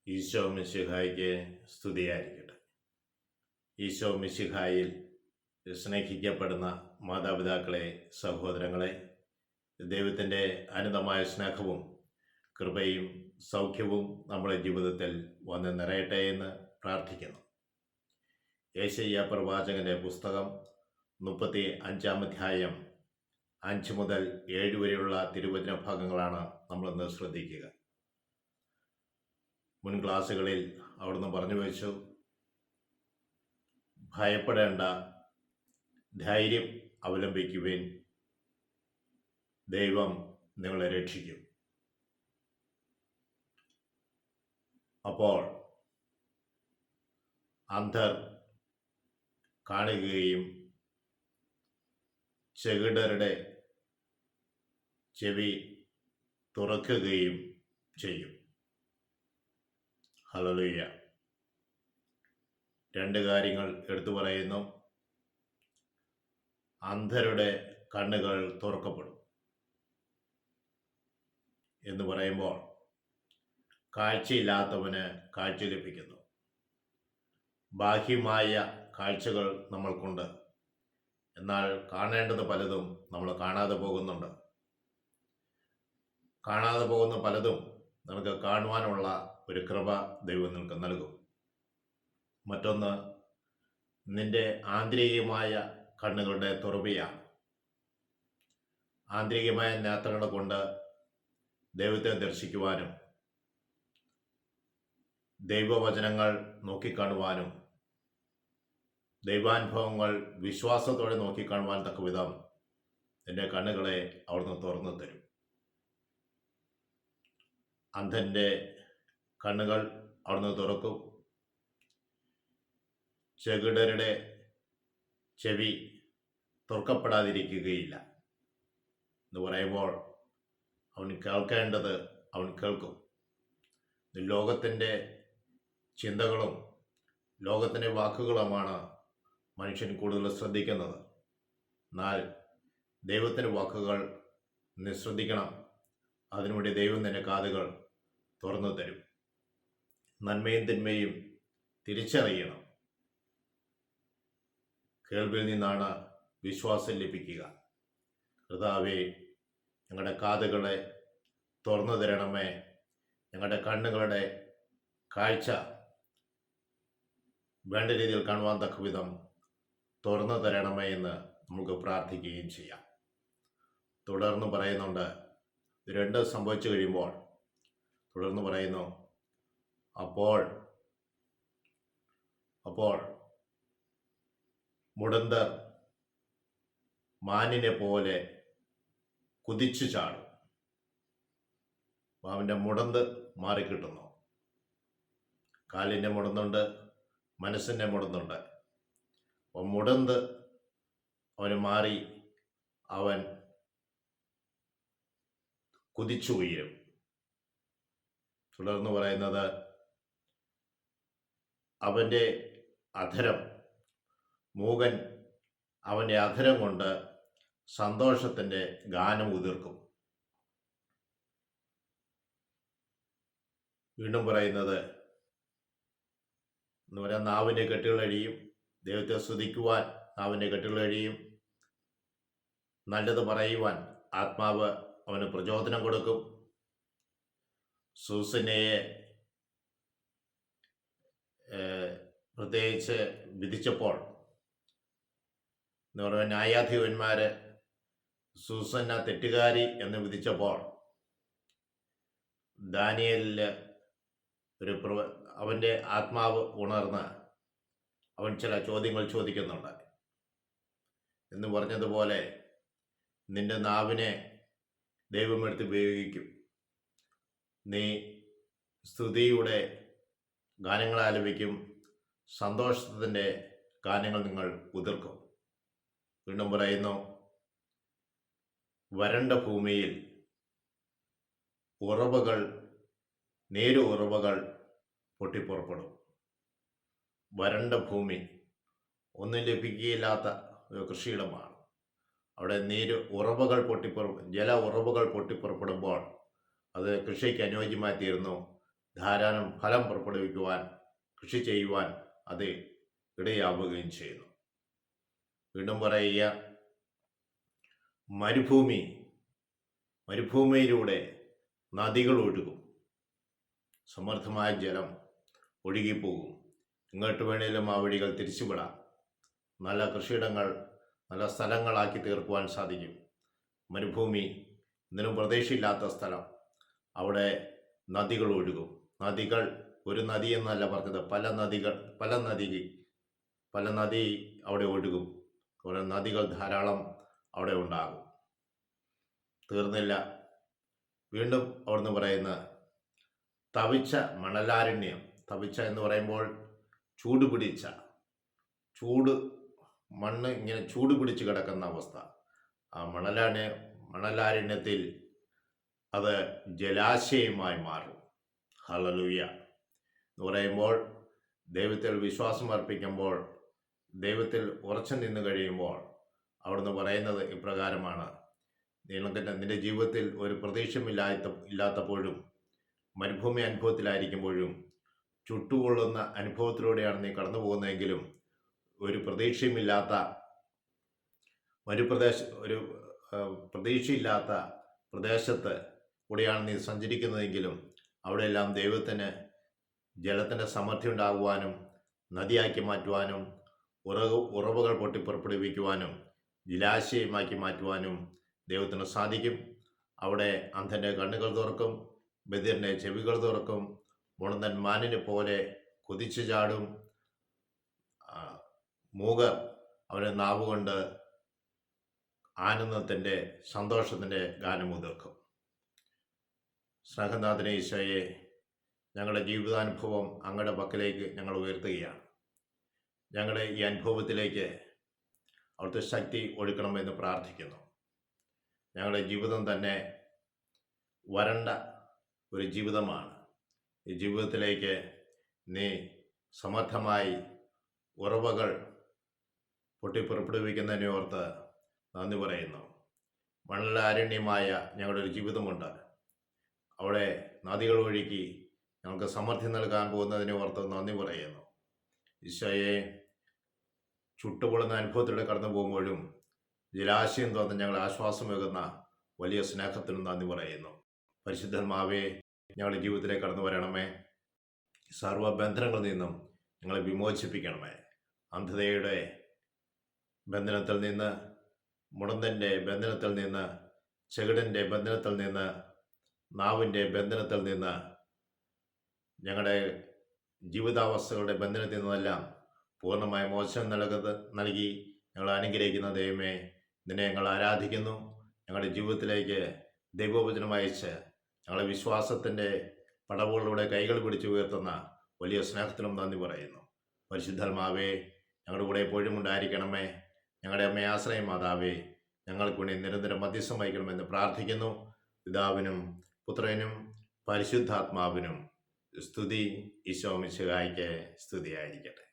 ഈശോ മിശിഹായ്ക്ക് സ്തുതിയായിരിക്കട്ടെ. ഈശോ മിശിഹായിൽ സ്നേഹിക്കപ്പെടുന്ന മാതാപിതാക്കളെ, സഹോദരങ്ങളെ, ദൈവത്തിൻ്റെ അനന്തമായ സ്നേഹവും കൃപയും സൗഖ്യവും നമ്മുടെ ജീവിതത്തിൽ വന്ന് നിറയട്ടെ എന്ന് പ്രാർത്ഥിക്കുന്നു. യെശയ്യാ പ്രവാചകന്റെ പുസ്തകം 35-ാം അധ്യായം 5 മുതൽ 7 വരെയുള്ള തിരുവചന ഭാഗങ്ങളാണ് നമ്മളിന്ന് ശ്രദ്ധിക്കുക. മുൻ ക്ലാസ്സുകളിൽ അവിടുന്ന് പറഞ്ഞു വെച്ചു, ഭയപ്പെടേണ്ട, ധൈര്യം അവലംബിക്കുവിൻ, ദൈവം നിങ്ങളെ രക്ഷിക്കും. അപ്പോൾ അന്ധർ കാണുകയും ചെകിടരുടെ ചെവി തുറക്കുകയും ചെയ്യും. ഹല്ലേലൂയ. രണ്ട് കാര്യങ്ങൾ എടുത്തു പറയുന്നു. അന്ധരുടെ കണ്ണുകൾ തുറക്കപ്പെടും എന്ന് പറയുമ്പോൾ കാഴ്ചയില്ലാത്തവന് കാഴ്ച ലഭിക്കുന്നു. ബാഹ്യമായ കാഴ്ചകൾ നമ്മൾക്കുണ്ട്, എന്നാൽ കാണേണ്ടത് പലതും നമ്മൾ കാണാതെ പോകുന്നുണ്ട്. കാണാതെ പോകുന്ന പലതും നമുക്ക് കാണുവാനുള്ള ഒരു കൃപ ദൈവം നിനക്ക് നൽകും. മറ്റൊന്ന്, നിന്റെ ആന്തരികമായ കണ്ണുകളുടെ തുറവിയാണ്. ആന്തരികമായ നേത്രങ്ങൾ കൊണ്ട് ദൈവത്തെ ദർശിക്കുവാനും ദൈവവചനങ്ങൾ നോക്കിക്കാണുവാനും ദൈവാനുഭവങ്ങൾ വിശ്വാസത്തോടെ നോക്കിക്കാണുവാൻ തക്ക വിധം നിന്റെ കണ്ണുകളെ അവിടുന്ന് തുറന്നു തരും. അന്ധൻ്റെ കണ്ണുകൾ അവിടുന്ന് തുറക്കും. ചെകിടരുടെ ചെവി തുറക്കപ്പെടാതിരിക്കുകയില്ല എന്ന് പറയുമ്പോൾ അവൻ കേൾക്കേണ്ടത് അവൻ കേൾക്കും. ലോകത്തിൻ്റെ ചിന്തകളും ലോകത്തിൻ്റെ വാക്കുകളുമാണ് മനുഷ്യൻ കൂടുതൽ ശ്രദ്ധിക്കുന്നത്. എന്നാൽ ദൈവത്തിൻ്റെ വാക്കുകൾ നീ ശ്രദ്ധിക്കണം. അതിനുവേണ്ടി ദൈവം നിന്റെ കാതുകൾ തുറന്നു തരും. നന്മയും തിന്മയും തിരിച്ചറിയണം. കേൾവിയിൽ നിന്നാണ് വിശ്വാസം ലഭിക്കുക. കർത്താവേ, ഞങ്ങളുടെ കാതുകളെ തുറന്നു തരണമേ. ഞങ്ങളുടെ കണ്ണുകളുടെ കാഴ്ച വേണ്ട രീതിയിൽ കാണുവാൻ തക്ക വിധം തുറന്നു തരണമേ എന്ന് നമുക്ക് പ്രാർത്ഥിക്കുകയും ചെയ്യാം. തുടർന്ന് പറയുന്നുണ്ട്, രണ്ട് സംഭവിച്ചു കഴിയുമ്പോൾ തുടർന്ന് പറയുന്നു, അപ്പോൾ മുടന്തർ മാനിനെ പോലെ കുതിച്ചു ചാടും. അവൻ്റെ മുടന്ത് മാറിക്കിട്ടുന്നു. കാലിൻ്റെ മുടന്തുണ്ട്, മനസ്സിൻ്റെ മുടന്തുണ്ട്. അപ്പോൾ മുടന്ത് അവന് മാറി അവൻ കുതിച്ചു ഉയരും. തുടർന്ന് പറയുന്നത്, അവൻ്റെ അധരം, മൂകൻ അവൻ്റെ അധരം കൊണ്ട് സന്തോഷത്തിൻ്റെ ഗാനം ഉതിർക്കും. വീണ്ടും പറയുന്നത് എന്ന് പറയാൻ, നാവിൻ്റെ കെട്ടുകളഴിയും. ദൈവത്തെ സ്തുതിക്കുവാൻ നാവിൻ്റെ കെട്ടുകളഴിയും. നല്ലത് പറയുവാൻ ആത്മാവ് അവന് പ്രചോദനം കൊടുക്കും. സൂസന്നയെ പ്രത്യേകിച്ച് വിധിച്ചപ്പോൾ എന്ന് പറയുന്ന ന്യായാധിപന്മാർ സൂസന്ന തെറ്റുകാരി എന്ന് വിധിച്ചപ്പോൾ ദാനിയേലിൽ അവൻ്റെ ആത്മാവ് ഉണർന്ന് അവൻ ചില ചോദ്യങ്ങൾ ചോദിക്കുന്നുണ്ട്. എന്ന് പറഞ്ഞതുപോലെ നിന്റെ നാവിനെ ദൈവമെടുത്ത് ഉപയോഗിക്കും. നീ സ്തുതിയുടെ ഗാനങ്ങൾ ആലപിക്കും. സന്തോഷത്തിൻ്റെ ഗാനങ്ങൾ നിങ്ങൾ ഉതിർക്കും. വീണ്ടും പറയുന്നു, വരണ്ട ഭൂമിയിൽ നേരു ഉറവകൾ പൊട്ടിപ്പുറപ്പെടും. വരണ്ട ഭൂമി ഒന്നും ലഭിക്കുകയില്ലാത്ത ഒരു കൃഷിയിടമാണ്. അവിടെ ജല ഉറവുകൾ പൊട്ടിപ്പുറപ്പെടുമ്പോൾ അത് കൃഷിക്ക് അനുയോജ്യമായി തീരുന്നു. ധാരാളം ഫലം പുറപ്പെടുവിക്കുവാൻ, കൃഷി ചെയ്യുവാൻ അത് ഇടയാവുകയും ചെയ്യുന്നു. വീണ്ടും പറയുക, മരുഭൂമിയിലൂടെ നദികൾ ഒഴുകും, സമൃദ്ധമായ ജലം ഒഴുകിപ്പോകും. ഇങ്ങോട്ട് വേണേലും ആ വഴികൾ തിരിച്ചുവിടാം. നല്ല കൃഷിയിടങ്ങൾ, നല്ല സ്ഥലങ്ങളാക്കി തീർക്കുവാൻ സാധിക്കും. മരുഭൂമി, ഇതിനും പ്രതീക്ഷയില്ലാത്ത സ്ഥലം, അവിടെ നദികൾ ഒഴുകും. നദികൾ, ഒരു നദി എന്നല്ല പറഞ്ഞത്, പല നദി അവിടെ ഒഴുകും. കുറെ നദികൾ ധാരാളം അവിടെ ഉണ്ടാകും. തീർന്നില്ല, വീണ്ടും അവിടുന്ന് പറയുന്ന തവിച്ച മണലാരണ്യം. തവിച്ച എന്ന് പറയുമ്പോൾ മണ്ണ് ഇങ്ങനെ ചൂട് പിടിച്ച് കിടക്കുന്ന അവസ്ഥ. ആ മണലാരണ്യത്തിൽ അത് ജലാശയമായി മാറും. ഹല്ലേലൂയ എന്ന് പറയുമ്പോൾ, ദൈവത്തിൽ വിശ്വാസം അർപ്പിക്കുമ്പോൾ, ദൈവത്തിൽ ഉറച്ചു നിന്ന് കഴിയുമ്പോൾ അവിടുന്ന് പറയുന്നത് ഇപ്രകാരമാണ്: നിന്റെ ജീവിതത്തിൽ ഒരു പ്രതീക്ഷയില്ലാത്തപ്പോഴും, മരുഭൂമി അനുഭവത്തിലായിരിക്കുമ്പോഴും, ചുട്ടുകൊള്ളുന്ന അനുഭവത്തിലൂടെയാണ് നീ കടന്നു പോകുന്നതെങ്കിലും, ഒരു പ്രതീക്ഷയില്ലാത്ത പ്രദേശത്ത് കൂടെയാണ് നീ സഞ്ചരിക്കുന്നതെങ്കിലും, അവിടെയെല്ലാം ദൈവത്തിന് ജലത്തിൻ്റെ സമൃദ്ധി ഉണ്ടാകുവാനും, നദിയാക്കി മാറ്റുവാനും, ഉറവുകൾ പൊട്ടിപ്പുറപ്പെടുവിക്കുവാനും, ജലാശയമാക്കി മാറ്റുവാനും ദൈവത്തിന് സാധിക്കും. അവിടെ അന്ധൻ്റെ കണ്ണുകൾ തുറക്കും, ബധിരൻ്റെ ചെവികൾ തുറക്കും, മുടന്തൻ മാനിനെ പോലെ കുതിച്ചു ചാടും, മൂകർ അവൻ്റെ നാവുകൊണ്ട് ആനന്ദത്തിൻ്റെ, സന്തോഷത്തിൻ്റെ ഗാനമുതിർക്കും. സ്നേഹനാഥനെ ഈശോയെ, ഞങ്ങളുടെ ജീവിതാനുഭവം അങ്ങയുടെ പക്കലേക്ക് ഞങ്ങൾ ഉയർത്തുകയാണ്. ഞങ്ങളുടെ ഈ അനുഭവത്തിലേക്ക് അവിടുത്തെ ശക്തി ഒഴുക്കണമെന്ന് പ്രാർത്ഥിക്കുന്നു. ഞങ്ങളുടെ ജീവിതം തന്നെ വരണ്ട ഒരു ജീവിതമാണ്. ഈ ജീവിതത്തിലേക്ക് നീ സമർത്ഥമായി ഉറവകൾ പൊട്ടിപ്പുറപ്പെടുവിക്കുന്നതിനെ ഓർത്ത് നന്ദി പറയുന്നു. മണലാരണ്യമായ ഞങ്ങളുടെ ഒരു ജീവിതമുണ്ട്. അവിടെ നദികൾ ഒഴുക്കി ഞങ്ങൾക്ക് സമൃദ്ധി നൽകാൻ പോകുന്നതിനെ ഓർത്ത് നന്ദി പറയുന്നു. ഈശോയെ, ചുട്ടുപൊള്ളുന്ന അനുഭവത്തിലൂടെ കടന്നു പോകുമ്പോഴും ജലാശയം തോന്നുന്ന ഞങ്ങൾ ആശ്വാസമേകുന്ന വലിയ സ്നേഹത്തിനും നന്ദി പറയുന്നു. പരിശുദ്ധാത്മാവേ, ഞങ്ങളുടെ ജീവിതത്തിലേക്ക് കടന്നു വരണമേ. സർവ്വബന്ധനങ്ങളിൽ നിന്നും ഞങ്ങളെ വിമോചിപ്പിക്കണമേ. അന്ധതയുടെ ബന്ധനത്തിൽ നിന്ന്, മുടന്തൻ്റെ ബന്ധനത്തിൽ നിന്ന്, ചെകിടൻ്റെ ബന്ധനത്തിൽ നിന്ന്, നാവിൻ്റെ ബന്ധനത്തിൽ നിന്ന്, ഞങ്ങളുടെ ജീവിതാവസ്ഥകളുടെ ബന്ധനത്തിൽ നിന്നെല്ലാം പൂർണ്ണമായ മോചനം നൽകി ഞങ്ങൾ അനുഗ്രഹിക്കുന്ന ദൈവമേ, നിന്നെ ഞങ്ങൾ ആരാധിക്കുന്നു. ഞങ്ങളുടെ ജീവിതത്തിലേക്ക് ദൈവവചനം അയച്ച് ഞങ്ങളെ വിശ്വാസത്തിൻ്റെ പടവുകളിലൂടെ കൈകൾ പിടിച്ച് ഉയർത്തുന്ന വലിയ സ്നേഹത്തിനും നന്ദി പറയുന്നു. പരിശുദ്ധാത്മാവേ, ഞങ്ങളുടെ കൂടെ എപ്പോഴും ഉണ്ടായിരിക്കണമേ. ഞങ്ങളുടെ അമ്മയെ ആശ്രയം മാതാവേ, ഞങ്ങൾക്ക് വേണ്ടി നിരന്തരം മധ്യസ്ഥം വഹിക്കണമെന്ന് പ്രാർത്ഥിക്കുന്നു. പിതാവിനും പുത്രനും പരിശുദ്ധാത്മാവിനും സ്തുതി. ഈശോ മിശിഹായ്ക്ക് സ്തുതിയായിരിക്കട്ടെ.